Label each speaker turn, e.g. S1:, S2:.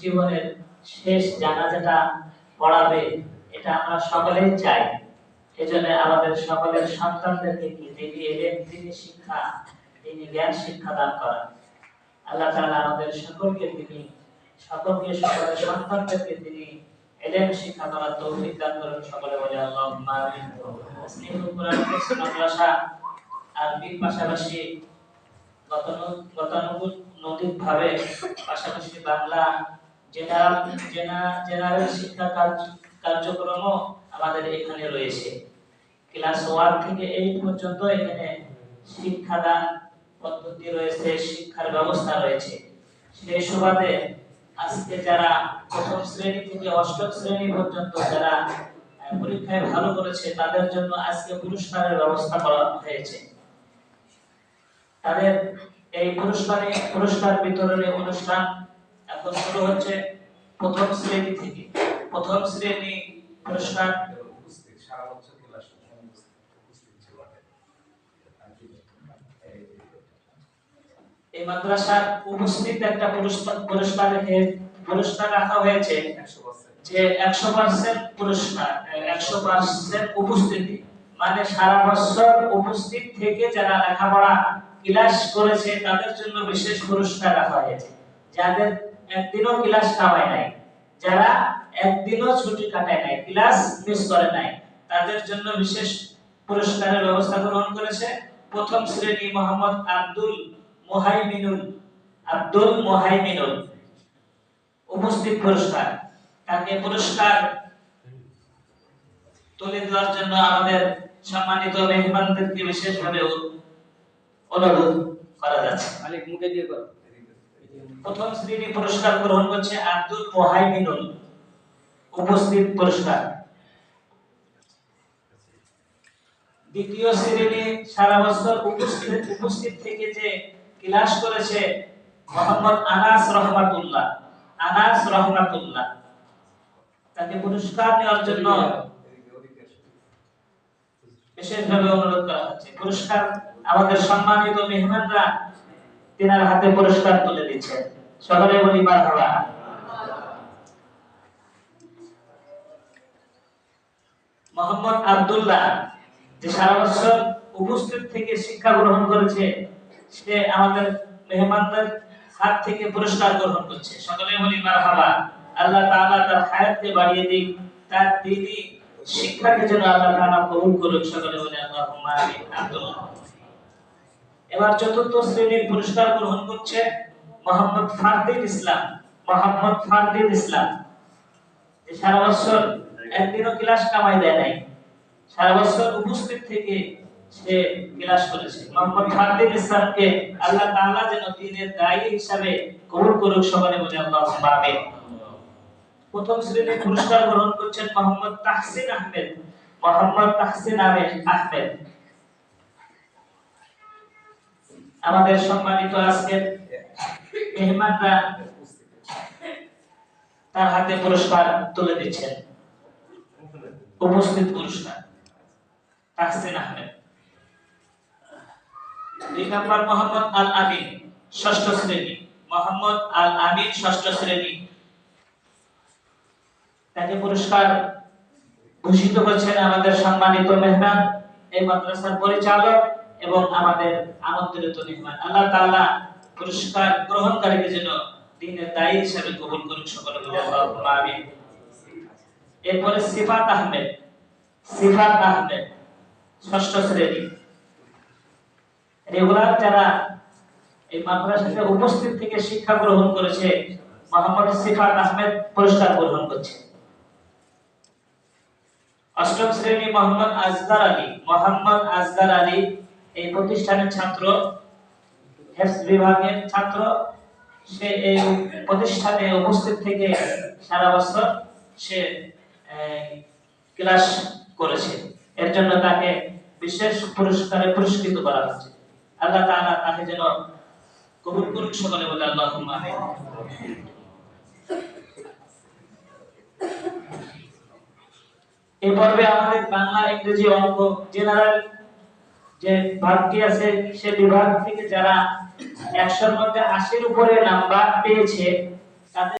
S1: জীবনের শেষ জানাজাটা পড়াবে, এটা আমরা সকলেই চাই। এজন্য আমাদের সকলের সন্তানদেরকে কি তিনি শিক্ষা, তিনি জ্ঞান শিক্ষা দান করেন। আল্লাহ তাআলা আমাদের সকলকে সকলের সন্তানদেরকে তিনি এলেম শিক্ষা করার তৌফিক দান করেন। সকলে বলে আল্লাহুম্মা আমিন। স্নেহুল কোরআন মাদ্রাসা আরবির পাশাপাশি গতানুগতিক ভাবে পাশাপাশি বাংলা জেনারেল শিক্ষা কার্যক্রমও আমাদের এখানে রয়েছে। ক্লাস 1 থেকে 8 পর্যন্ত এখানে শিক্ষাদান পদ্ধতি রয়েছে, শিক্ষার ব্যবস্থা রয়েছে। সেই সুবাদে আজকে যারা প্রথম শ্রেণী থেকে অষ্টম শ্রেণী পর্যন্ত যারা পরীক্ষায় ভালো করেছে তাদের জন্য আজকে পুরস্কারের ব্যবস্থা করা হয়েছে। তাদের এই পুরস্কার বিতরণী অনুষ্ঠান এখন শুরু হচ্ছে প্রথম শ্রেণী থেকে। প্রথম শ্রেণী পুরস্কার সারা বছর ক্লাস উপস্থিত ছিল। এই মাদ্রাসার উপস্থিত একটা পুরস্কার রাখা হয়েছে যে 100% পুরস্কার, 100% উপস্থিতি, মানে সারা বছর উপস্থিত থেকে যারা লেখাপড়া ক্লাস করেছে তাদের জন্য বিশেষ পুরস্কার রাখা হয়েছে। যাদের একদিনও ক্লাস কামায় নাই, যারা একদিনও ছুটি কাটায় নাই, ক্লাস মিস করে নাই, তাদের জন্য বিশেষ পুরস্কারের ব্যবস্থা গ্রহণ করেছে। প্রথম শ্রেণী মোহাম্মদ আব্দুল মোহাইমিনুল উপস্থিত পুরস্কার। তাকে পুরস্কার তুলে দেওয়ার জন্য আমাদের সম্মানিত মেহমানদেরকে বিশেষভাবে অনুরোধ করা যাচ্ছে। মালিক মুখে দিয়ে করো। প্রথম শ্রেণী পুরস্কার গ্রহণ করছে আব্দুল মোহাইমিনুল, উপস্থিত পুরস্কার। দ্বিতীয় শ্রেণী সারা বছর উপস্থিত থেকে যে ক্লাস করেছে মোহাম্মদ আনাস রহমাতুল্লাহ, তাকে পুরস্কার নেওয়ার জন্য বিশেষভাবে অনুরোধ করা হচ্ছে। পুরস্কার আমাদের সম্মানিত মেহমানরা তিনার হাতে পুরস্কার তুলে দিচ্ছেন। সকলে বলি মারহাবা। মোহাম্মদ আব্দুল্লাহ যে সারা বছর উপস্থিত থেকে শিক্ষা গ্রহণ করেছে, সে আমাদের মেহমানদের হাত থেকে পুরস্কার গ্রহণ করছে। সকলে বলি মারহাবা। আল্লাহ তাআলা তার হায়াতকে বাড়িয়ে দিক, তার দ্বীনি শিক্ষাকে যেন আল্লাহ তাআলা কবুল করুন। সকলে বলি আল্লাহুম্মা আমিন। আব্দুল্লাহ। এবার চতুর্থ শ্রেণীর পুরস্কার গ্রহণ করছে মোহাম্মদ ফারদিন ইসলাম, যে সারা বছর একদিনও ক্লাস কামাই দেয় নাই, সারা বছর উপস্থিত থেকে সে ক্লাস করেছে। মোহাম্মদ ফারদিন ইসলামকে আল্লাহ তাআলা যেন দ্বীনের দায়ী হিসাবে কবুল করুন। সকলে বলি আল্লাহুম্মা আমিন। প্রথম শ্রেণীর পুরস্কার গ্রহণ করছেন মোহাম্মদ তাহসিন আহমেদ। আমাদের সম্মানিত আজকের মেহমানরা তার হাতে পুরস্কার তুলে দিচ্ছেন। উপস্থিত পুরস্কার তাহসিন আহমেদ। 2 নম্বর মোহাম্মদ আল আমিন, ষষ্ঠ শ্রেণী। তাকে পুরস্কার ঘোষিত করেছেন আমাদের সম্মানিত মেহমান, এই মাদ্রাসার পরিচালক এবং আমাদের আমন্ত্রিত মেহমান। আল্লাহ তাআলা পুরস্কার গ্রহণকারীকে যেন দ্বীনের দায়ী হিসেবে কবুল করুন। সকলে বলি আল্লাহুম্মা আমিন। এরপরে সিফাত আহমেদ, ষষ্ঠ শ্রেণী। রেগুলার যারা এই মাদ্রাসাতে উপস্থিত থেকে শিক্ষা গ্রহণ করেছে, মোহাম্মদ সিফাত আহমেদ পুরস্কার গ্রহণ করছে। অষ্টম শ্রেণী মোহাম্মদ আজগার আলী এই প্রতিষ্ঠানের ছাত্র, হেফজ বিভাগের ছাত্র। সে এই প্রতিষ্ঠানে উপস্থিত থেকে সারা বছর সে ক্লাস করেছে, এর জন্য তাকে বিশেষ পুরস্কারে পুরস্কৃত করা হচ্ছে। আল্লাহ তাআলা তাকে যেন কবুল করুন। সকলে বলে আল্লাহুম্মা আমিন। এই পর্বে আমাদের বাংলা, ইংরেজি, অঙ্ক জেনারেল যে ভাগটি আছে সে বিভাগ থেকে যারা 100-র মধ্যে 80-র উপরে নাম্বার পেয়েছে